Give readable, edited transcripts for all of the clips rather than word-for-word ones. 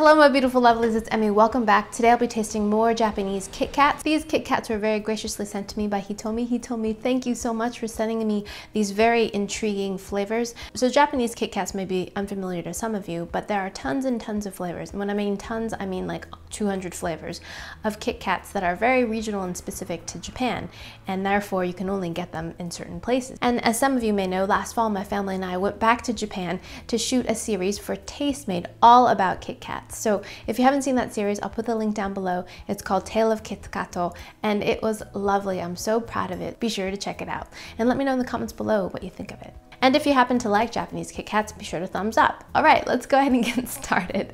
Hello my beautiful lovelies, it's Emmy. Welcome back. Today I'll be tasting more Japanese KitKats. These KitKats were very graciously sent to me by Hitomi. Hitomi, thank you so much for sending me these very intriguing flavors. So Japanese KitKats may be unfamiliar to some of you, but there are tons and tons of flavors. And when I mean tons, I mean like 200 flavors of KitKats that are very regional and specific to Japan, and therefore you can only get them in certain places. And as some of you may know, last fall my family and I went back to Japan to shoot a series for Tastemade all about KitKats. So if you haven't seen that series, I'll put the link down below. It's called Tale of KitKato, and it was lovely. I'm so proud of it. Be sure to check it out. And let me know in the comments below what you think of it. And if you happen to like Japanese KitKats, be sure to thumbs up. All right, let's go ahead and get started.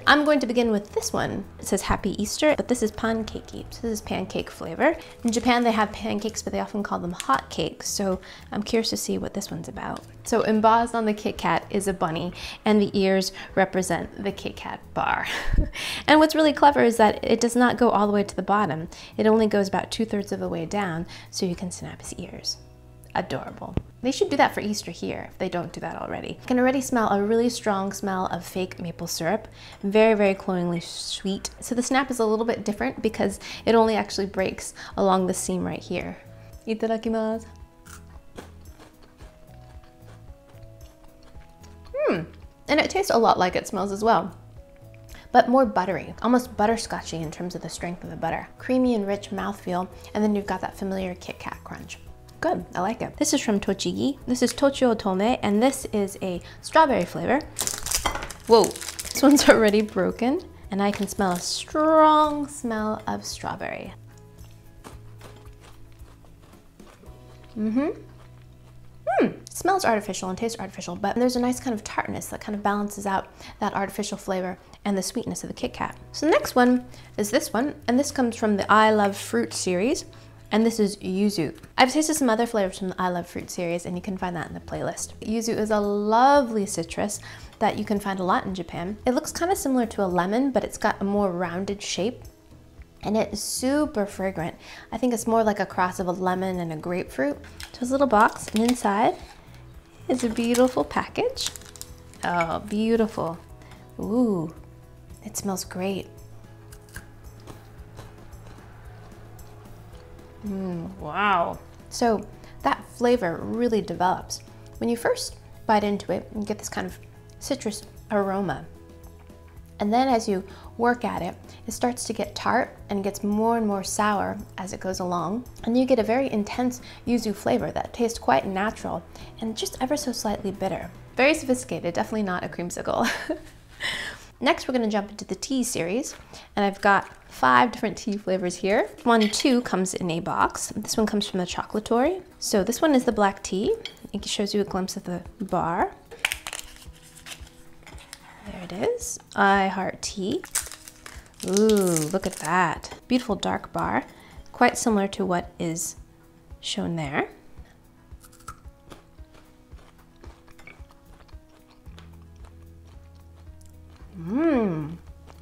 I'm going to begin with this one. It says Happy Easter, but this is Pancake. So this is pancake flavor. In Japan, they have pancakes, but they often call them hot cakes. So I'm curious to see what this one's about. So embossed on the KitKat is a bunny, and the ears represent the KitKat bar. And what's really clever is that it does not go all the way to the bottom. It only goes about 2/3 of the way down, so you can snap his ears. Adorable. They should do that for Easter here if they don't do that already. I can already smell a really strong smell of fake maple syrup. Very, very cloyingly sweet. So the snap is a little bit different because it only actually breaks along the seam right here. Itadakimasu. And it tastes a lot like it smells as well, but more buttery, almost butterscotchy in terms of the strength of the butter. Creamy and rich mouthfeel, and then you've got that familiar KitKat crunch. Good, I like it. This is from Tochigi. This is Tochi Otome, and this is a strawberry flavor. Whoa, this one's already broken, and I can smell a strong smell of strawberry. It smells artificial and tastes artificial, but there's a nice kind of tartness that kind of balances out that artificial flavor and the sweetness of the KitKat. So the next one is this one, and this comes from the I Love Fruit series. And this is Yuzu. I've tasted some other flavors from the I Love Fruit series, and you can find that in the playlist. Yuzu is a lovely citrus that you can find a lot in Japan. It looks kind of similar to a lemon, but it's got a more rounded shape, and it is super fragrant. I think it's more like a cross of a lemon and a grapefruit. So it's a little box, and inside is a beautiful package. Oh, beautiful. Ooh, it smells great. Wow. So that flavor really develops. When you first bite into it, you get this kind of citrus aroma. And then as you work at it, it starts to get tart and gets more and more sour as it goes along. And you get a very intense yuzu flavor that tastes quite natural and just ever so slightly bitter. Very sophisticated, definitely not a creamsicle. Next, we're gonna jump into the tea series, and I've got 5 different tea flavors here. 1, 2 comes in a box. This one comes from the Chocolatory. So this one is the black tea. It shows you a glimpse of the bar. There it is, I Heart Tea. Ooh, look at that. Beautiful dark bar, quite similar to what is shown there.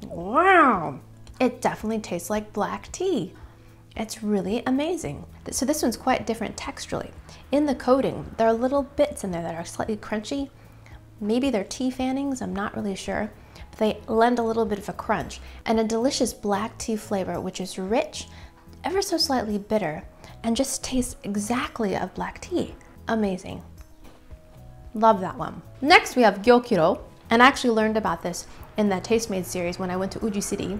Wow. It definitely tastes like black tea. It's really amazing. So this one's quite different texturally. In the coating, there are little bits in there that are slightly crunchy. Maybe they're tea fannings, I'm not really sure. But they lend a little bit of a crunch and a delicious black tea flavor, which is rich, ever so slightly bitter, and just tastes exactly of black tea. Amazing. Love that one. Next we have Gyokuro, and I actually learned about this in the Tastemade series when I went to Uji City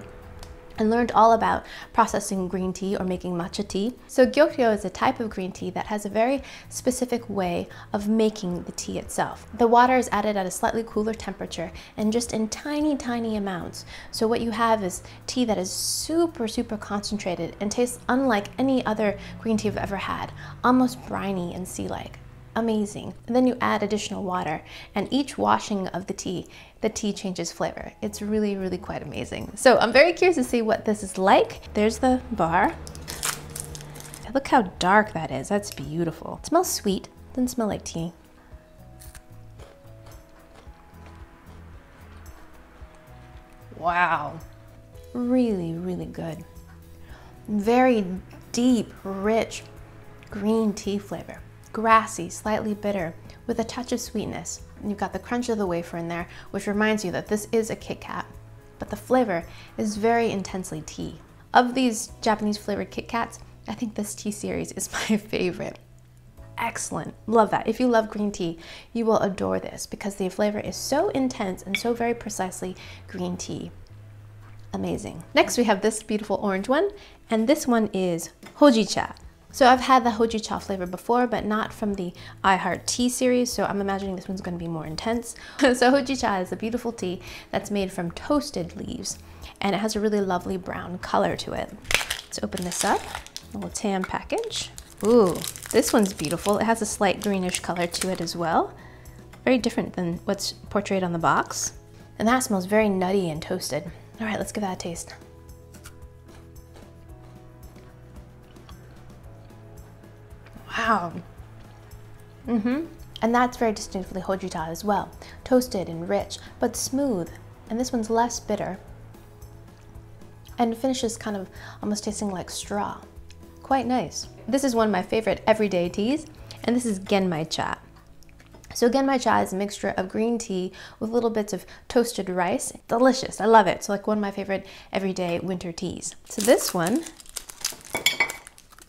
and learned all about processing green tea or making matcha tea. So Gyokuro is a type of green tea that has a very specific way of making the tea itself. The water is added at a slightly cooler temperature and just in tiny, tiny amounts. So what you have is tea that is super, super concentrated and tastes unlike any other green tea I've ever had, almost briny and sea-like. Amazing. And then you add additional water, and each washing of the tea changes flavor. It's really, really quite amazing. So I'm very curious to see what this is like. There's the bar. Look how dark that is. That's beautiful. It smells sweet. Doesn't smell like tea. Wow. Really, really good. Very deep, rich green tea flavor. Grassy, slightly bitter, with a touch of sweetness. And you've got the crunch of the wafer in there, which reminds you that this is a KitKat. but the flavor is very intensely tea. Of these Japanese flavored Kit Kats, I think this tea series is my favorite. Excellent, love that. If you love green tea, you will adore this because the flavor is so intense and so very precisely green tea. Amazing. Next we have this beautiful orange one, and this one is Hojicha. So I've had the Hojicha flavor before, but not from the I Heart Tea series, so I'm imagining this one's going to be more intense. So Hojicha is a beautiful tea that's made from toasted leaves, and it has a really lovely brown color to it. Let's open this up, a little tan package. Ooh, this one's beautiful. It has a slight greenish color to it as well. Very different than what's portrayed on the box. And that smells very nutty and toasted. All right, let's give that a taste. Wow. And that's very distinctly Hojicha as well. Toasted and rich, but smooth. And this one's less bitter. And finishes kind of almost tasting like straw. Quite nice. This is one of my favorite everyday teas, and this is Genmaicha. So Genmaicha is a mixture of green tea with little bits of toasted rice. Delicious, I love it. So like one of my favorite everyday winter teas. So this one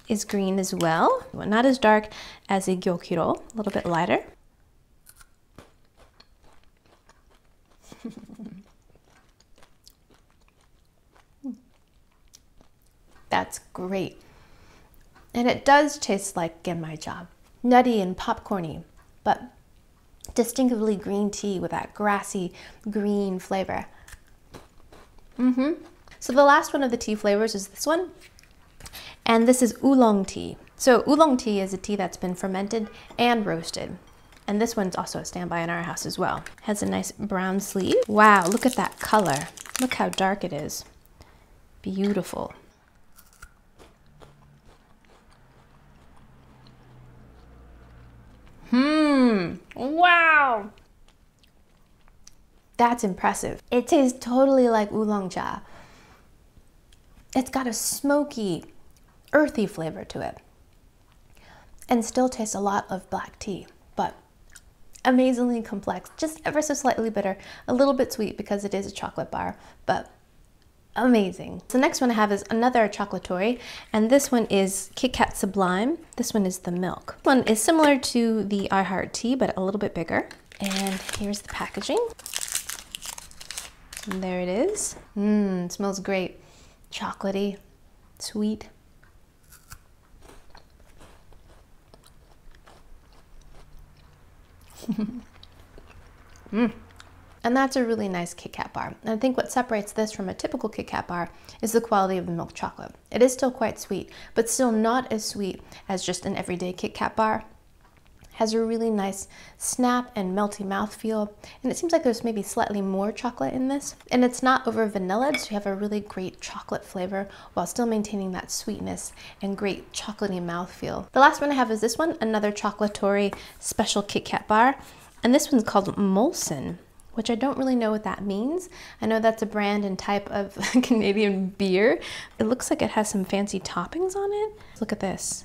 is green as well. Not as dark as a Gyokuro, a little bit lighter. That's great. And it does taste like Genmaicha, nutty and popcorny, but distinctively green tea with that grassy green flavor. So the last one of the tea flavors is this one, and this is Oolong Tea. So Oolong Tea is a tea that's been fermented and roasted, and this one's also a standby in our house as well. Has a nice brown sleeve. Wow, look at that color. Look how dark it is. Beautiful. Wow! That's impressive. It tastes totally like oolong cha. It's got a smoky, earthy flavor to it. And still tastes a lot of black tea, but amazingly complex, just ever so slightly bitter, a little bit sweet because it is a chocolate bar, but amazing. So the next one I have is another chocolatory, and this one is KitKat Sublime. This one is the milk. This one is similar to the I Heart Tea, but a little bit bigger. And here's the packaging. And there it is. It smells great. Chocolatey, sweet. And that's a really nice Kit Kat bar. And I think what separates this from a typical Kit Kat bar is the quality of the milk chocolate. It is still quite sweet, but still not as sweet as just an everyday Kit Kat bar. Has a really nice snap and melty mouthfeel, and it seems like there's maybe slightly more chocolate in this. And it's not over vanilla, so you have a really great chocolate flavor while still maintaining that sweetness and great chocolatey mouthfeel. The last one I have is this one, another chocolatory special Kit Kat bar, and this one's called Molson, which I don't really know what that means. I know that's a brand and type of Canadian beer. It looks like it has some fancy toppings on it. Look at this.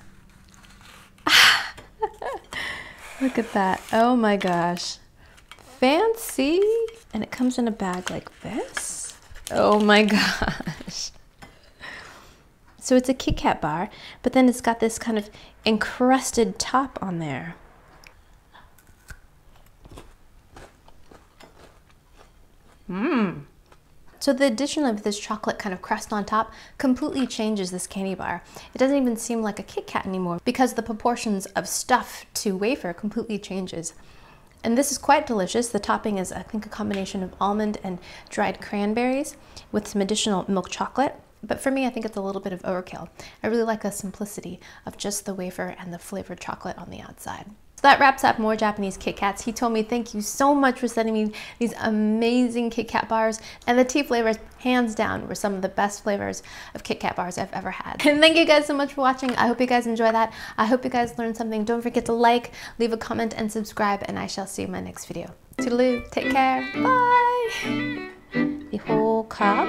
Look at that. Oh my gosh. Fancy. And it comes in a bag like this. Oh my gosh. So it's a Kit Kat bar, but then it's got this kind of encrusted top on there. So the addition of this chocolate kind of crust on top completely changes this candy bar. It doesn't even seem like a Kit Kat anymore because the proportions of stuff to wafer completely changes. And this is quite delicious. The topping is, I think, a combination of almond and dried cranberries with some additional milk chocolate. But for me, I think it's a little bit of overkill. I really like the simplicity of just the wafer and the flavored chocolate on the outside. So that wraps up more Japanese Kit Kats. He told me thank you so much for sending me these amazing Kit Kat bars, and the tea flavors, hands down, were some of the best flavors of Kit Kat bars I've ever had. And thank you guys so much for watching. I hope you guys enjoy that. I hope you guys learned something. Don't forget to like, leave a comment, and subscribe, and I shall see you in my next video. Toodaloo, take care, bye! The whole cob.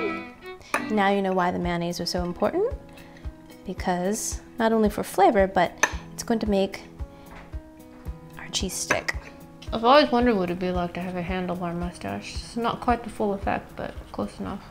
Now you know why the mayonnaise was so important, because not only for flavor, but it's going to make cheese stick. I've always wondered what it'd be like to have a handlebar mustache. It's not quite the full effect, but close enough.